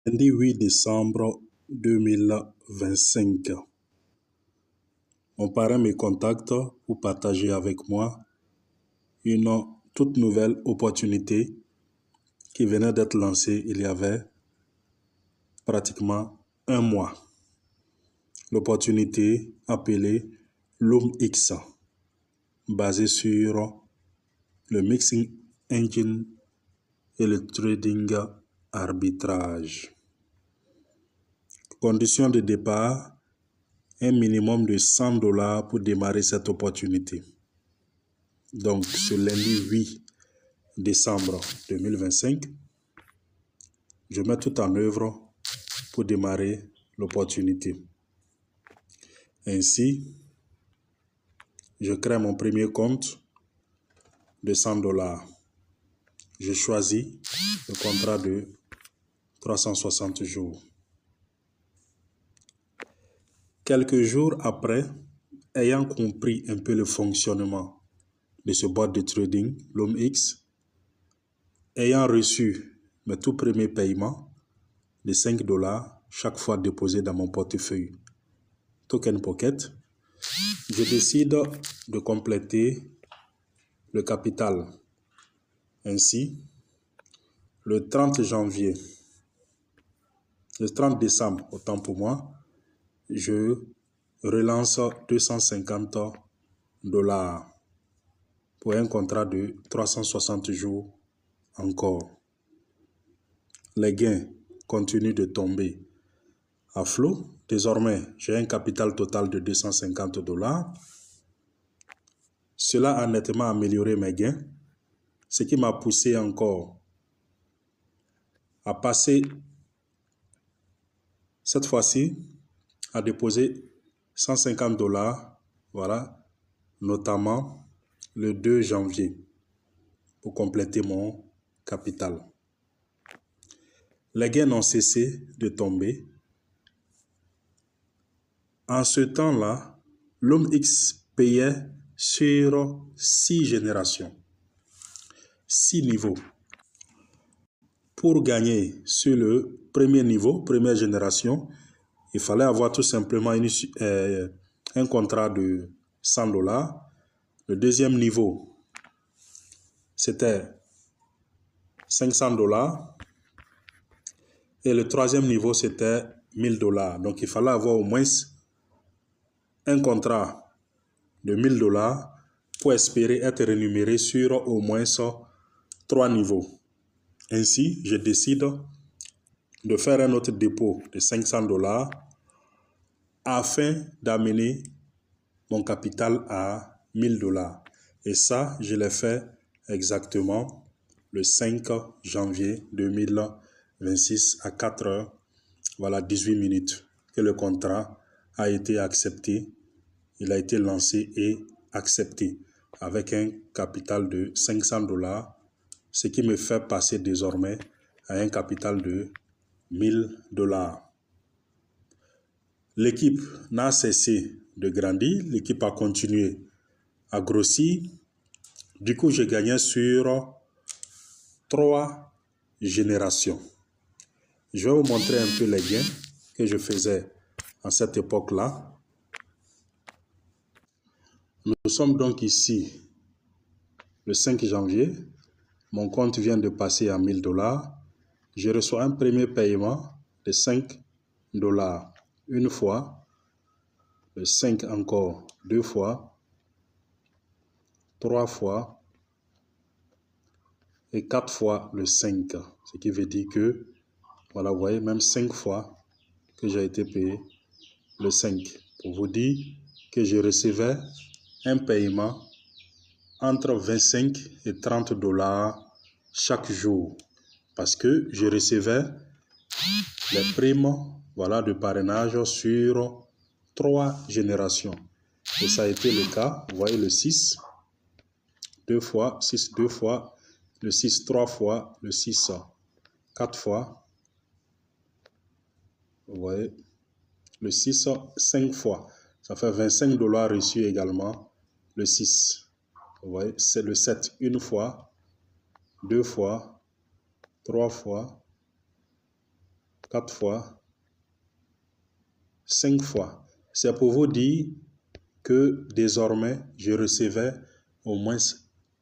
Lundi 8 décembre 2025. Mon parrain me contacte pour partager avec moi une toute nouvelle opportunité qui venait d'être lancée il y avait pratiquement un mois. L'opportunité appelée LUMX, basée sur le mixing engine et le trading arbitrage. Condition de départ, un minimum de $100 pour démarrer cette opportunité. Donc, ce lundi 8 décembre 2025, je mets tout en œuvre pour démarrer l'opportunité. Ainsi, je crée mon premier compte de $100. Je choisis le contrat de 360 jours. Quelques jours après, ayant compris un peu le fonctionnement de ce bot de trading, LUMX, ayant reçu mes tout premiers paiements de $5 chaque fois déposé dans mon portefeuille Token Pocket, je décide de compléter le capital. Ainsi, le 30 décembre, autant pour moi, je relance $250 pour un contrat de 360 jours encore. Les gains continuent de tomber à flot. Désormais, j'ai un capital total de $250. Cela a nettement amélioré mes gains, ce qui m'a poussé encore à passer cette fois-ci à déposer $150, voilà, notamment le 2 janvier, pour compléter mon capital. Les gains n'ont cessé de tomber. En ce temps-là, LUMX payait sur 6 générations, 6 niveaux. Pour gagner sur le premier niveau, première génération, il fallait avoir tout simplement un contrat de $100. Le deuxième niveau, c'était $500. Et le troisième niveau, c'était $1000. Donc, il fallait avoir au moins un contrat de $1000 pour espérer être rémunéré sur au moins 3 niveaux. Ainsi, je décide de faire un autre dépôt de $500 afin d'amener mon capital à $1000. Et ça, je l'ai fait exactement le 5 janvier 2026 à 4h, voilà 18 minutes, que le contrat a été accepté. Il a été lancé et accepté avec un capital de $500, ce qui me fait passer désormais à un capital de $1000. L'équipe n'a cessé de grandir, l'équipe a continué à grossir. Du coup, j'ai gagné sur 3 générations. Je vais vous montrer un peu les gains que je faisais à cette époque-là. Nous sommes donc ici le 5 janvier. Mon compte vient de passer à $1000. Je reçois un premier paiement de $5 une fois, le 5 encore 2 fois, 3 fois et 4 fois le 5. Ce qui veut dire que, voilà, vous voyez, même 5 fois que j'ai été payé le 5. Pour vous dire que je recevais un paiement entre 25 et $30 chaque jour. Parce que je recevais les primes, voilà, de parrainage sur 3 générations. Et ça a été le cas. Vous voyez le 6, 2 fois, 6 2 fois, le 6 3 fois, le 6 4 fois. Vous voyez, le 6 5 fois. Ça fait $25 reçus également. Le 6. Vous voyez, c'est le 7 une fois, 2 fois, 3 fois, 4 fois, 5 fois. C'est pour vous dire que désormais, je recevais au moins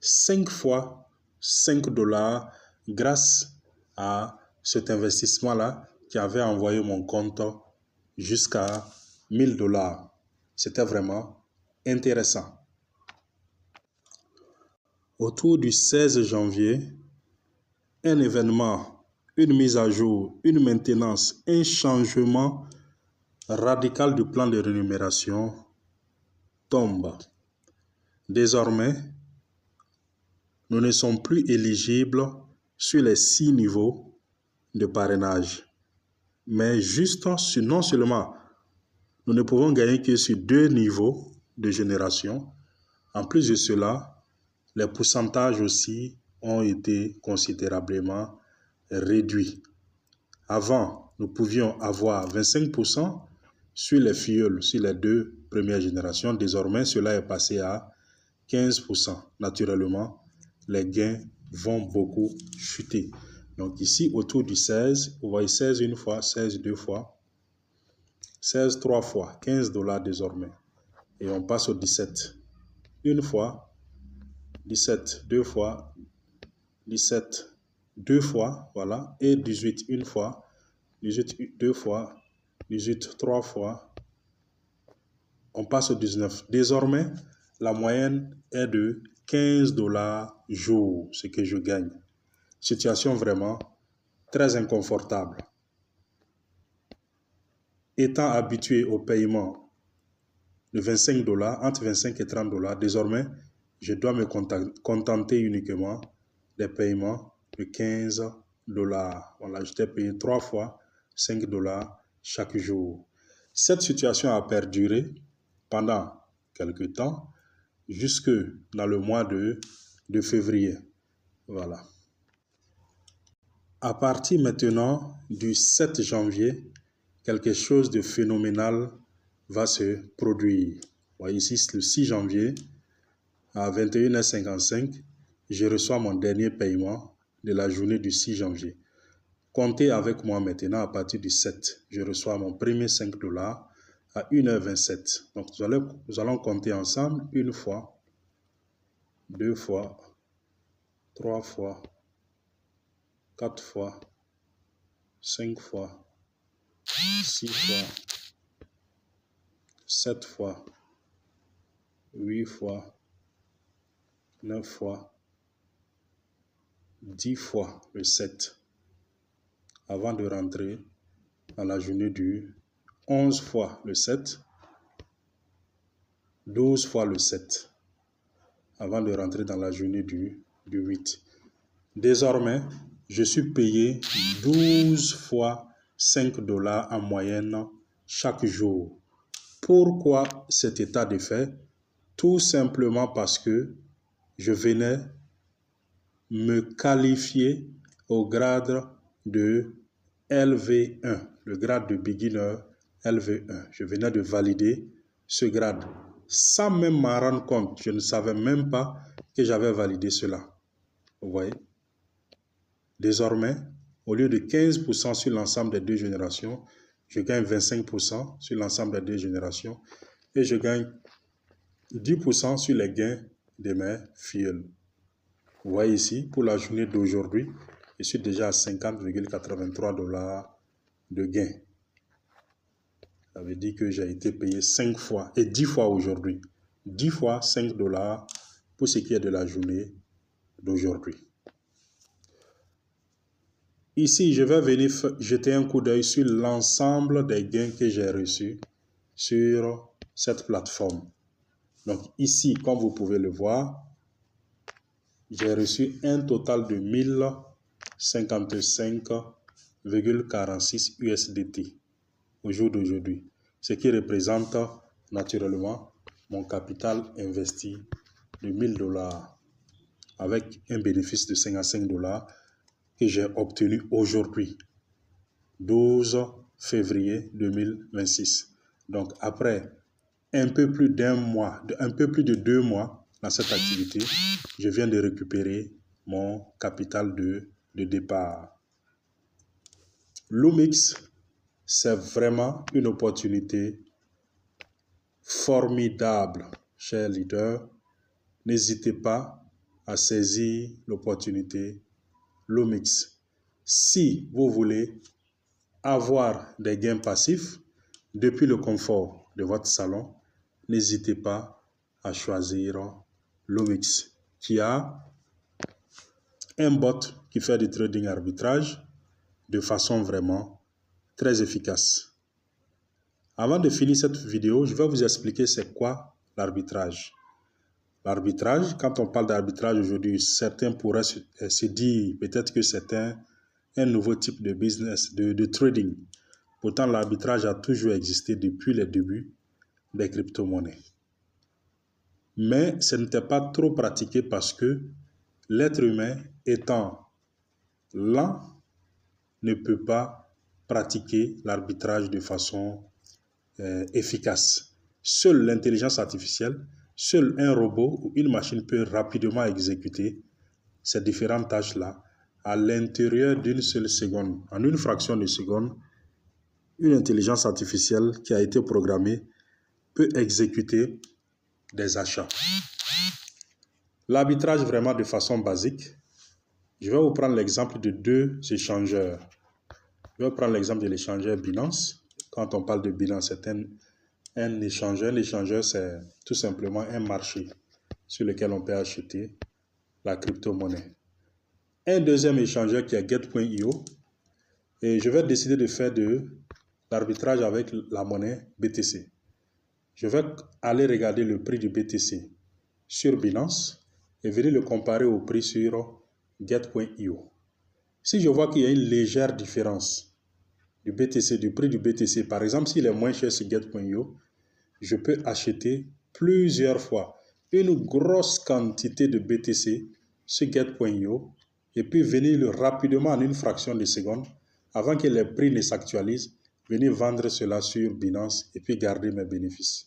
5 fois 5 dollars grâce à cet investissement-là qui avait envoyé mon compte jusqu'à 1000 dollars. C'était vraiment intéressant. Autour du 16 janvier, un événement, une mise à jour, une maintenance, un changement radical du plan de rémunération tombe. Désormais, nous ne sommes plus éligibles sur les 6 niveaux de parrainage. Mais juste, non seulement nous ne pouvons gagner que sur 2 niveaux de génération, en plus de cela, les pourcentages aussi ont été considérablement réduits. Avant, nous pouvions avoir 25% sur les filleuls, sur les 2 premières générations. Désormais, cela est passé à 15%. Naturellement, les gains vont beaucoup chuter. Donc ici, autour du 16, vous voyez 16 une fois, 16 deux fois, 16 3 fois, 15 dollars désormais. Et on passe au 17. Une fois, 17 deux fois, 17 deux fois, voilà, et 18 une fois, 18 deux fois, 18 trois fois, on passe au 19. Désormais, la moyenne est de 15 dollars jour, ce que je gagne. Situation vraiment très inconfortable. Étant habitué au paiement de 25 dollars, entre 25 et 30 dollars, désormais, je dois me contenter uniquement des paiements de 15 dollars. Voilà, j'étais payé 3 fois 5 dollars chaque jour. Cette situation a perduré pendant quelques temps, jusque dans le mois de février. Voilà. À partir maintenant du 7 janvier, quelque chose de phénoménal va se produire. Vous voyez ici, le 6 janvier, à 21h55, je reçois mon dernier paiement de la journée du 6 janvier. Comptez avec moi maintenant à partir du 7. Je reçois mon premier 5 dollars à 1h27. Donc, nous allons compter ensemble une fois, 2 fois, 3 fois, 4 fois, 5 fois, 6 fois, 7 fois, 8 fois, 9 fois, 10 fois le 7, avant de rentrer dans la journée du 11 fois le 7, 12 fois le 7, avant de rentrer dans la journée du 8. Désormais, je suis payé 12 fois 5 dollars en moyenne chaque jour. Pourquoi cet état de fait? Tout simplement parce que je venais me qualifier au grade de LV1, le grade de beginner LV1. Je venais de valider ce grade. Sans même m'en rendre compte, je ne savais même pas que j'avais validé cela. Vous voyez? Désormais, au lieu de 15% sur l'ensemble des 2 générations, je gagne 25% sur l'ensemble des 2 générations et je gagne 10% sur les gains de mes filleuls. Vous voyez ici, pour la journée d'aujourd'hui, je suis déjà à 50,83 dollars de gain. Ça veut dire que j'ai été payé 5 fois et 10 fois aujourd'hui. 10 fois 5 dollars pour ce qui est de la journée d'aujourd'hui. Ici, je vais venir jeter un coup d'œil sur l'ensemble des gains que j'ai reçus sur cette plateforme. Donc ici, comme vous pouvez le voir, j'ai reçu un total de 1055,46 USDT au jour d'aujourd'hui, ce qui représente naturellement mon capital investi de 1000 dollars avec un bénéfice de 55 dollars que j'ai obtenu aujourd'hui, 12 février 2026. Donc après un peu plus d'un mois, un peu plus de 2 mois dans cette activité, je viens de récupérer mon capital de départ. Lumix, c'est vraiment une opportunité formidable, chers leaders. N'hésitez pas à saisir l'opportunité Lumix. Si vous voulez avoir des gains passifs depuis le confort de votre salon, n'hésitez pas à choisir Lumix, qui a un bot qui fait du trading arbitrage de façon vraiment très efficace. Avant de finir cette vidéo, je vais vous expliquer c'est quoi l'arbitrage. L'arbitrage, quand on parle d'arbitrage aujourd'hui, certains pourraient se dire peut-être que c'est un nouveau type de business, de trading. Pourtant, l'arbitrage a toujours existé depuis les débuts des crypto-monnaies. Mais ce n'était pas trop pratiqué parce que l'être humain étant lent ne peut pas pratiquer l'arbitrage de façon efficace. Seule l'intelligence artificielle, seul un robot ou une machine peut rapidement exécuter ces différentes tâches-là à l'intérieur d'une seule seconde. En une fraction de seconde, une intelligence artificielle qui a été programmée peut exécuter des achats. L'arbitrage vraiment de façon basique, je vais vous prendre l'exemple de deux échangeurs. Je vais prendre l'exemple de l'échangeur Binance. Quand on parle de Binance, c'est un échangeur. L'échangeur, c'est tout simplement un marché sur lequel on peut acheter la crypto-monnaie. Un deuxième échangeur qui est Get.io. Et je vais décider de faire de l'arbitrage avec la monnaie BTC. Je vais aller regarder le prix du BTC sur Binance et venir le comparer au prix sur Get.io. Si je vois qu'il y a une légère différence du prix du BTC, par exemple, s'il est moins cher sur Get.io, je peux acheter plusieurs fois une grosse quantité de BTC sur Get.io et puis venir rapidement en une fraction de seconde, avant que les prix ne s'actualisent, venir vendre cela sur Binance et puis garder mes bénéfices.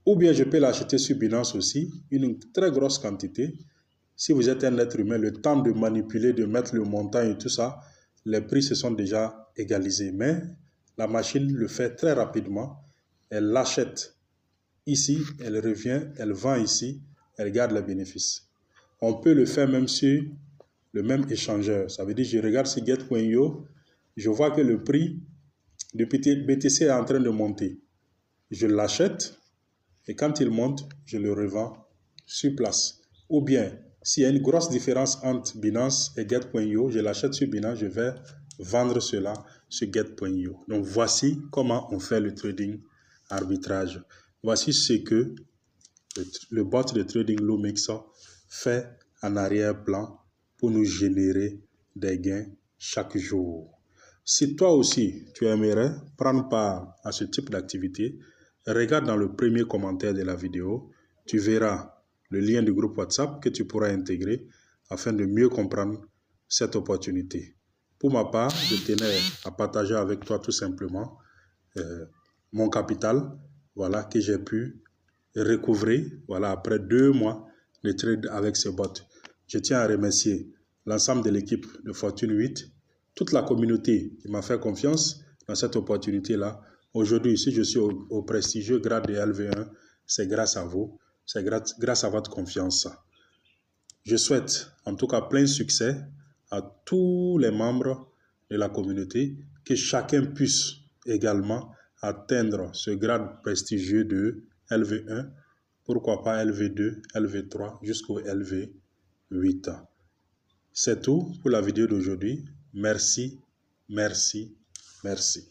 Ou bien je peux l'acheter sur Binance aussi, une très grosse quantité. Si vous êtes un être humain, le temps de manipuler, de mettre le montant et tout ça, les prix se sont déjà égalisés. Mais la machine le fait très rapidement. Elle l'achète ici, elle revient, elle vend ici, elle garde les bénéfices. On peut le faire même sur le même échangeur. Ça veut dire que je regarde sur Get.io, je vois que le prix du BTC est en train de monter. Je l'achète et quand il monte, je le revends sur place. Ou bien, s'il y a une grosse différence entre Binance et Get.io, je l'achète sur Binance, je vais vendre cela sur Get.io. Donc, voici comment on fait le trading arbitrage. Voici ce que le bot de trading Lumix fait en arrière-plan pour nous générer des gains chaque jour. Si toi aussi, tu aimerais prendre part à ce type d'activité, regarde dans le premier commentaire de la vidéo, tu verras le lien du groupe WhatsApp que tu pourras intégrer afin de mieux comprendre cette opportunité. Pour ma part, je tenais à partager avec toi tout simplement mon capital, voilà, que j'ai pu recouvrer, voilà, après 2 mois de trade avec ce bot. Je tiens à remercier l'ensemble de l'équipe de Fortune 8, toute la communauté qui m'a fait confiance dans cette opportunité-là. Aujourd'hui, si je suis au prestigieux grade de LV1, c'est grâce à vous, c'est grâce à votre confiance. Je souhaite en tout cas plein succès à tous les membres de la communauté, que chacun puisse également atteindre ce grade prestigieux de LV1, pourquoi pas LV2, LV3 jusqu'au LV8. C'est tout pour la vidéo d'aujourd'hui. Merci, merci, merci.